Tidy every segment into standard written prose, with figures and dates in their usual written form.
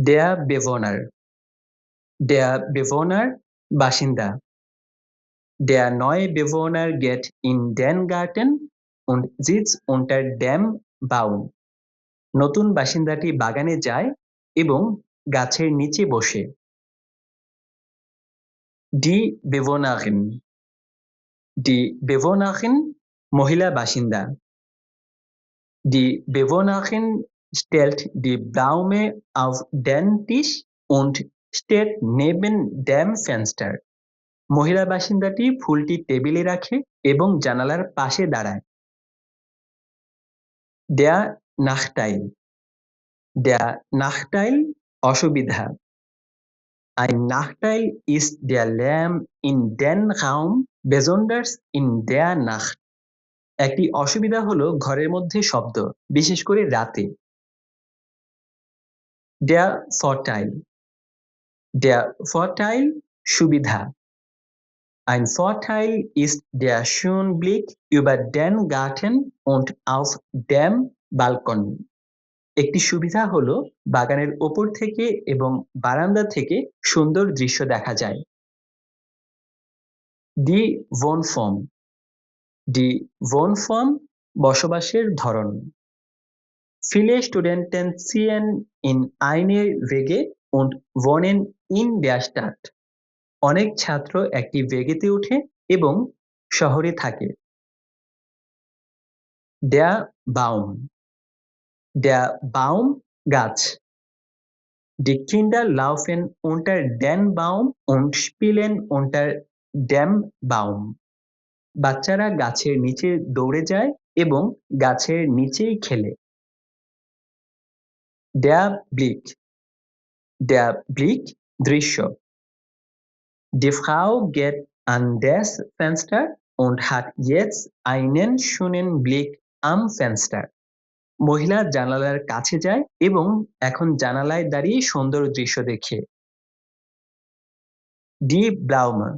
Der Bewohner. Der Bewohner বাসিন্দা। Der neue Bewohner geht in den Garten und sitzt unter dem Baum. নতুন বাসিন্দাটি বাগানে যায় এবং গাছের নিচে বসে। Die Bewohnerin. Die Bewohnerin মহিলা বাসিন্দা। Die Bewohnerin stellt die Blume auf den Tisch und steht neben dem Fenster. মহিলা বাসিন্দাটি ফুলটি টেবিলে রাখে এবং জানালার পাশে দাঁড়ায়। Der Nachteil. Der Nachteil অসুবিধা। Ein Nachteil ist der Lärm in den Raum, besonders in der Nacht. একটি অসুবিধা হলো ঘরের মধ্যে শব্দ, বিশেষ করে রাতে। Der Vorteil. Der Vorteil সুবিধা। Ein Vorteil ist der schöne Blick über den Garten und auf dem Balkon. একটি সুবিধা হলো বাগানের ওপর থেকে এবং বারান্দা থেকে সুন্দর দৃশ্য দেখা যায়। Die Wohnform. Die Wohnform বসবাসের ধরন। Viele Studenten ziehen in eine WG und wohnen in der Stadt. অনেক ছাত্র একটি ওয়েগেতে ওঠে এবং শহরে থাকে। Der Baum. Der Baum গাছ। Die Kinder laufen unter den Baum und spielen unter dem Baum. বাচ্চারা গাছের নিচে দৌড়ে যায় এবং গাছের নিচেই খেলে। Der Blick. Der Blick দৃশ্য। Die Frau geht an das Fenster und hat jetzt einen schönen Blick am Fenster. মহিলা জানালার কাছে যায় এবং এখন জানালায় দাঁড়িয়ে সুন্দর দৃশ্য দেখে। Die Blume.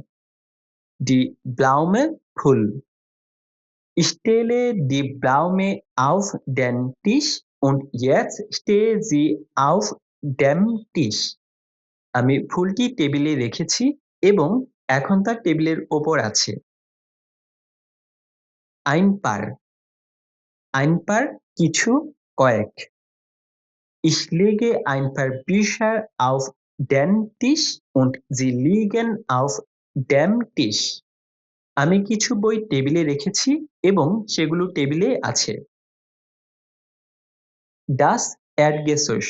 Die Blume ফুল। Ich stelle die Blume auf den Tisch und jetzt steht sie auf dem Tisch. আমি ফুলটি টেবিলে রেখেছি এবং এখন তা টেবিলের ওপর আছে। Ein paar. Ein paar কিছু, কয়েক। Ich lege ein paar Bücher auf den Tisch und sie liegen auf dem Tisch. আমি কিছু বই টেবিলে রেখেছি এবং সেগুলো টেবিলে আছে। Das Erdgeschoss.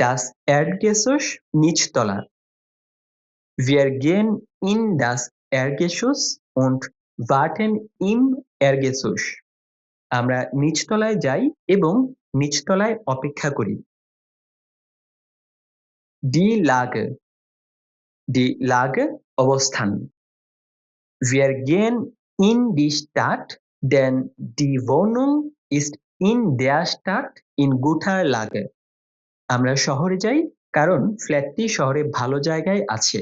Das Erdgeschoss নিচতলা। Wir gehen in das Erdgeschoss und warten im Erdgeschoss. আমরা নিচতলায় যাই এবং নিচতলায় অপেক্ষা করি। Die Lage. Die Lage অবস্থান। Wir gehen in die Stadt, denn die Wohnung ist in der Stadt in guter Lage. আমরা শহরে যাই কারণ ফ্ল্যাটটি শহরে ভালো জায়গায় আছে।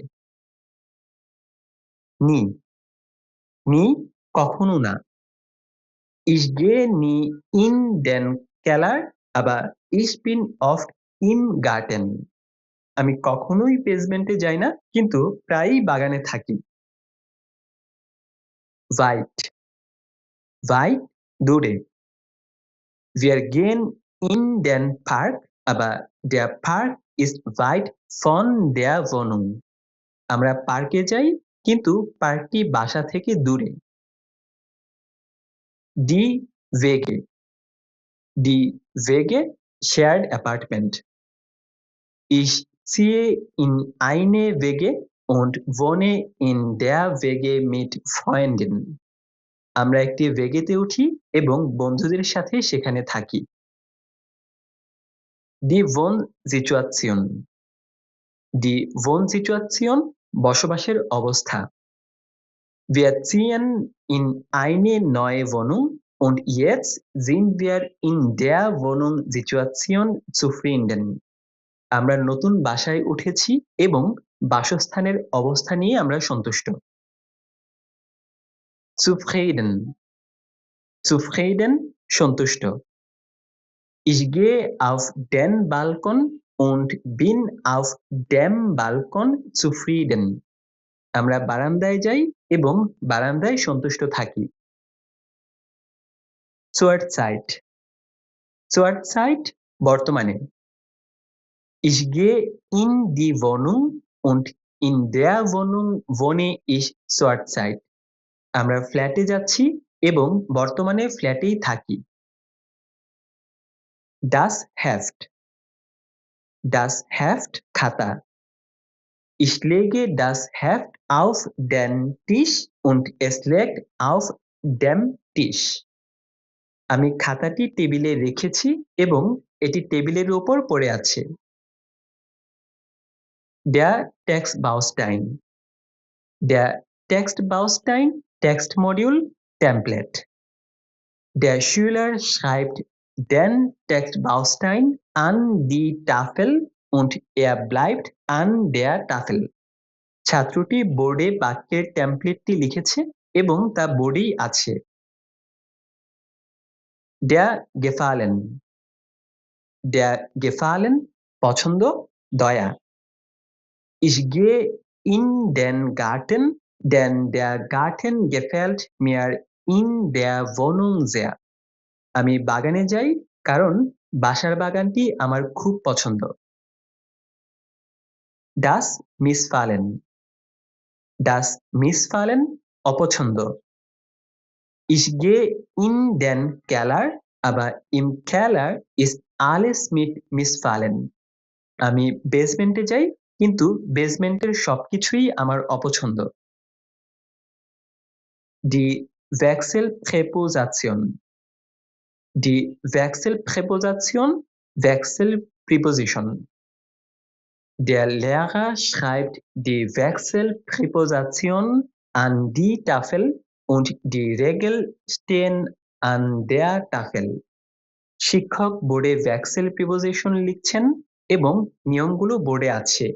Nie. Nie কখনো না। Ich gehe nie in den Keller, aber ich bin oft im Garten. আমি কখনোই বেসমেন্টে যাই না, কিন্তু প্রায়ই বাগানে থাকি। Weit. Weit দূরে। Wir gehen in den Park, aber der Park ist weit von der Wohnung. আমরা পার্কে যাই কিন্তু পার্কটি বাসা থেকে দূরে। Die Wege. Die Wege shared apartment. Ich ziehe in eine WG und wohne in der WG mit Freunden. আমরা একটি ওয়েগেতে উঠি এবং বন্ধুদের সাথে সেখানে থাকি। Die Wohnsituation. Die Wohnsituation বসবাসের অবস্থা। Wir ziehen in eine neue Wohnung und jetzt sind wir in der Wohnungssituation zufrieden. আমরা নতুন বাসায় উঠেছি এবং বাসস্থানের অবস্থা নিয়ে আমরা সন্তুষ্ট। Zufrieden. Zufrieden সন্তুষ্ট। Ich gehe auf den Balkon und bin auf dem Balkon zufrieden. আমরা বারান্দায় যাই এবং বারান্দায় সন্তুষ্ট থাকি। Zurzeit Zurzeit বর্তমানে। Ich gehe in die Wohnung und in der Wohnung wohne ich zurzeit. আমরা ফ্ল্যাটে যাচ্ছি এবং বর্তমানে ফ্ল্যাটেই থাকি। Das Heft Das Heft খাতা। Ich lege das Heft auf den Tisch und es liegt auf dem Tisch. আমি খাতাটি টেবিলে রেখেছি এবং এটি টেবিলের উপর পড়ে আছে। Der Textbaustein Der Textbaustein Textmodul Template. Der Schüler schreibt den Textbaustein an die Tafel und er bleibt an der Tafel. ছাত্রটি বোর্ডে বাক্যের টেমপ্লেটটি লিখেছে এবং তা বোর্ডেই আছে। Der Gefallen পছন্দ, দয়া। Ich gehe in den Garten, denn der Garten gefällt mir in der Wohnung sehr. আমি বাগানে যাই কারণ বাসার বাগানটি আমার খুব পছন্দ। Das Missfallen অপছন্দ। Ich gehe in den Keller, aber im Keller ist alles mit Missfallen. আমি বেসমেন্টে যাই কিন্তু বেসমেন্টের সবকিছুই আমার অপছন্দ। Die Wechselpräposition Wechselpräposition. Der Lehrer schreibt die Wechselpräposition an die Tafel und die Regeln stehen an der Tafel. শিক্ষক বোর্ডে ভেক্সেল preposition লিখছেন এবং নিয়মগুলো বোর্ডে আছে।